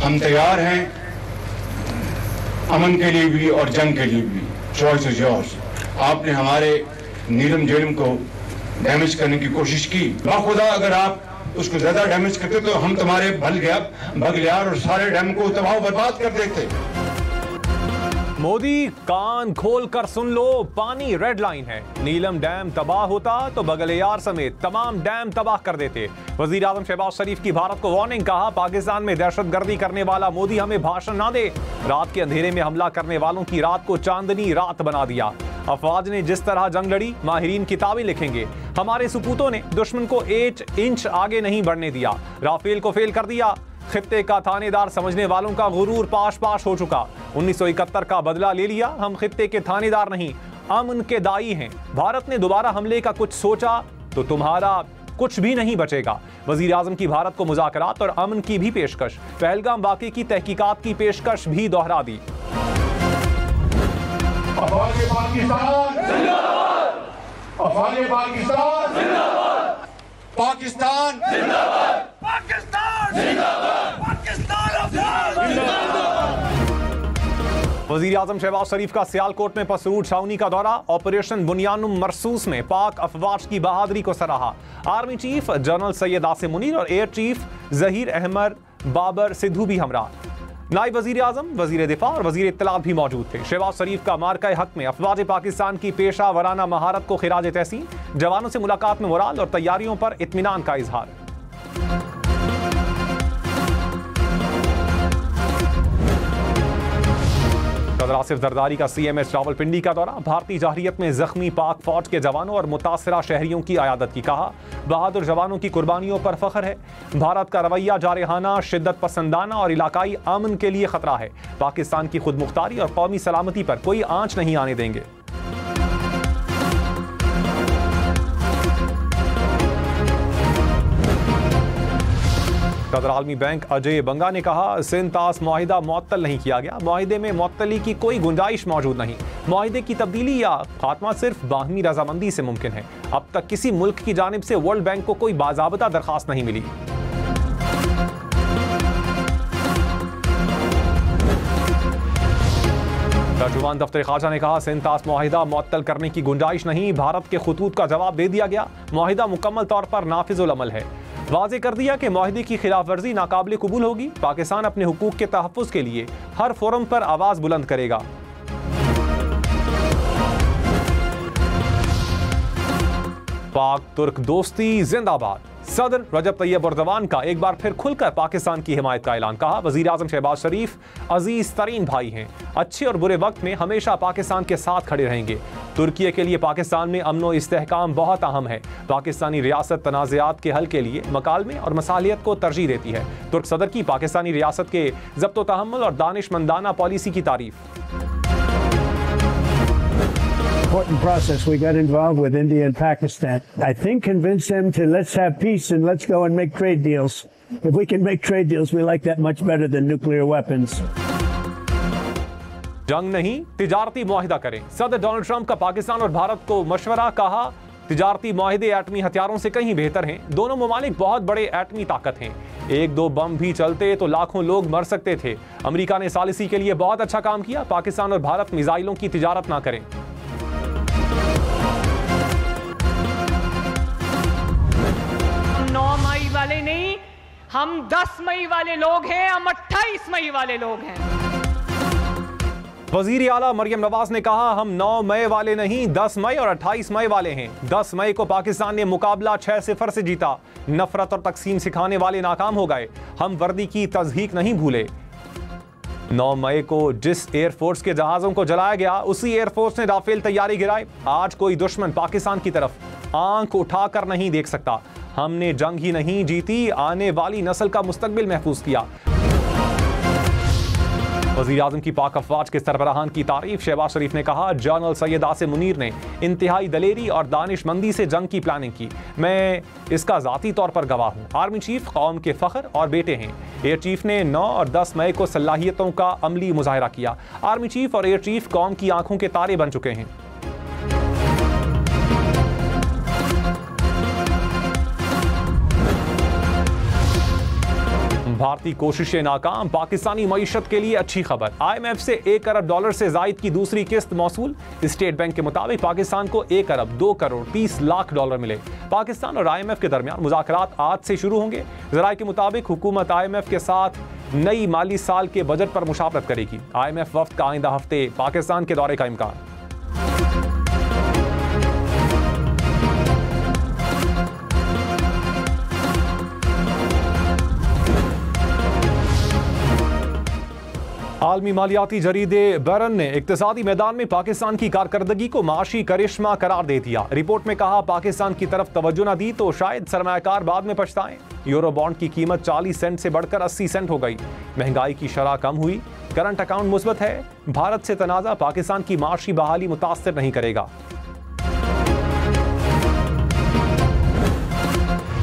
हम तैयार हैं अमन के लिए भी और जंग के लिए भी। Choice is yours. आपने हमारे नीलम झेलम को डैमेज करने की कोशिश की, बाखुदा अगर आप उसको ज्यादा डैमेज करते तो हम तुम्हारे बगलियार और सारे डैम को तबाह बर्बाद कर देते। मोदी कान खोल कर सुन लो, पानी रेड लाइन है। नीलम डैम तबाह होता तो बगलियार समेत तमाम डैम तबाह कर देते। वजीर आजम शहबाज शरीफ की भारत को वार्निंग, कहा पाकिस्तान में दहशतगर्दी करने वाला मोदी हमें भाषण ना दे। रात के अंधेरे में हमला करने वालों की रात को चांदनी रात बना दिया। अफवाज ने जिस तरह जंग लड़ी, माहिरीन किताबें लिखेंगे। हमारे सपूतों ने दुश्मन को 1 इंच आगे नहीं बढ़ने दिया। राफेल को फेल कर दिया। खित्ते का थानेदार समझने वालों का गुरूर पाश पाश हो चुका। 1971 का बदला ले लिया। हम खित्ते के थानेदार नहीं, अमन के दाई हैं। भारत ने दोबारा हमले का कुछ सोचा तो तुम्हारा कुछ भी नहीं बचेगा। वजीर आजम की भारत को मुज़ाकरात और अमन की भी पेशकश। पहलगाम वाक़े की तहकीकात की पेशकश भी दोहरा दी। अफ़वाज़े पाकिस्तान जिंदाबाद, अफ़वाज़े पाकिस्तान जिंदाबाद, पाकिस्तान जिंदाबाद, पाकिस्तान जिंदाबाद, पाकिस्तान जिंदाबाद। वजीर आजम शहबाज शरीफ का सियालकोट में पसरूर छावनी का दौरा। ऑपरेशन बुनियानुम मरसूस में पाक अफवाज की बहादुरी को सराहा। Army chief general Syed Asim Munir और एयर चीफ जहीर अहमद बाबर सिद्धू भी हमरा। नायब वजीर आजम, वजीर दिफा और वजीर इत्तलात भी मौजूद थे। शहबाज शरीफ का मार्का हक में अफवाज पाकिस्तान की पेशा वराना महारत को खिराज तहसीन। जवानों से मुलाकात में मुराद और तैयारियों पर इत्मीनान का इजहार। सदर आसिफ जरदारी का CMS रावलपिंडी का दौरा। भारतीय जाहिरियत में जख्मी पाक फौज के जवानों और मुतासरा शहरियों की आयादत की, कहा बहादुर जवानों की कुर्बानियों पर फख्र है। भारत का रवैया जारहाना, शिद्दत पसंदाना और इलाकाई अमन के लिए खतरा है। पाकिस्तान की खुद मुख्तारी और कौमी सलामती पर कोई आंच नहीं आने देंगे। सदर आलमी बैंक अजय बंगा ने कहा सिंध तास मुआहिदा मुअत्तल नहीं किया गया। मुआहिदे में मुअत्तली की कोई गुंजाइश मौजूद नहीं। मुआहिदे की तब्दीली या खात्मा सिर्फ बाहमी रजामंदी से मुमकिन है। अब तक किसी मुल्क की जानिब से वर्ल्ड बैंक को कोई बाज़ाबता दरखास्त नहीं मिली। तर्जुमान दफ्तर खारजा ने कहा सिंध तास मुआहिदा मुअत्तल करने की गुंजाइश नहीं। भारत के खतूत का जवाब दे दिया गया। मुआहिदा मुकम्मल तौर पर नाफिजुल अमल है। वाज़े कर दिया कि मुआहिदे की खिलाफ वर्जी नाकाबिल कबूल होगी। पाकिस्तान अपने हुकूक के तहफ़्फ़ुज़ के लिए हर फोरम पर आवाज़ बुलंद करेगा। पाक तुर्क दोस्ती जिंदाबाद। सदर रजब तैयब एर्दोगान का एक बार फिर खुलकर पाकिस्तान की हिमायत का ऐलान, कहा वजीर आजम शहबाज शरीफ अजीज तरीन भाई हैं। अच्छे और बुरे वक्त में हमेशा पाकिस्तान के साथ खड़े रहेंगे। तुर्की के लिए पाकिस्तान में अमन व इस्तेहकाम बहुत अहम है। पाकिस्तानी रियासत तनाज़ात के हल के लिए मकालमे और मसालियत को तरजीह देती है। तुर्क सदर की पाकिस्तानी रियासत के ज़ब्त व तहम्मुल और दानिशमंदाना पॉलिसी की तारीफ। Important process. We got involved with India and Pakistan. I think convince them to let's have peace and let's go and make trade deals. If we can make trade deals, we like that much better than nuclear weapons. जंग नहीं, तिजारती मुआहिदा करें। सदर Donald Trump का पाकिस्तान और भारत को मशवरा, कहा तिजारती मुआहिदे एटमी हथियारों से कहीं बेहतर हैं। दोनों ममालिक बहुत बड़े एटमी ताकत हैं। 1-2 बम भी चलते तो लाखों लोग मर सकते थे। अमेरिका ने सालिसी के लिए बहुत अच्छा काम किया। पाकिस्तान और भारत मिसाइलों की तिजारत ना करें। 9 मई वाले नहीं, हम 10 मई वाले लोग हैं, हम 28 मई वाले लोग हैं। वजीर आला मरियम नवाज ने कहा हम 9 मई वाले नहीं, 10 मई और 28 मई वाले हैं। 10 मई को पाकिस्तान ने मुकाबला 6-0 से जीता। नफरत और तकसीम सिखाने वाले नाकाम हो गए। हम वर्दी की तज़हीक नहीं भूले। 9 मई को जिस एयरफोर्स के जहाज़ों को जलाया गया, उसी एयरफोर्स ने राफेल तैयारी गिराए। आज कोई दुश्मन पाकिस्तान की तरफ आंख उठाकर नहीं देख सकता। हमने जंग ही नहीं जीती, आने वाली नस्ल का मुस्तकबिल महफूज किया। वज़ीर आज़म की पाक अफवाज के सरबराहान की तारीफ। शहबाज शरीफ ने कहा जनरल सैयद आसिम मुनीर ने इंतहाई दलेरी और दानिशमंदी से जंग की प्लानिंग की। मैं इसका ज़ाती तौर पर गवाह हूँ। आर्मी चीफ कौम के फ़ख्र और बेटे हैं। एयर चीफ ने 9 और 10 मई को सलाहियतों का अमली मुजाहिरा किया। आर्मी चीफ और एयर चीफ कौम की आंखों के तारे बन चुके हैं। भारतीय कोशिशें नाकाम, पाकिस्तानी मईशत के लिए अच्छी खबर। IMF से $1 अरब से जायद की दूसरी किस्त मौसूल। स्टेट बैंक के मुताबिक पाकिस्तान को $1 अरब 2 करोड़ 30 लाख मिले। पाकिस्तान और IMF के दरमियान मुज़ाकरात आज से शुरू होंगे। ज़राए के मुताबिक हुकूमत IMF के साथ नई माली साल के बजट पर मुशावरत करेगी। IMF वफ्द का आइंदा हफ्ते पाकिस्तान के दौरे का इम्कान। आलमी मालियाती जरीदे बरन ने इक्तिसादी मैदान में पाकिस्तान की कारकर्दगी को माशी करिश्मा करार दे दिया। रिपोर्ट में कहा, पाकिस्तान की तरफ तवज्जो न दी तो शायद सरमायाकार बाद में पछताएं। यूरो बॉन्ड की कीमत 40 सेंट से बढ़कर 80 सेंट हो गई। महंगाई की शरह कम हुई। करंट अकाउंट मुस्बत है। भारत से तनाज़ा पाकिस्तान की माशी बहाली मुतासर नहीं करेगा।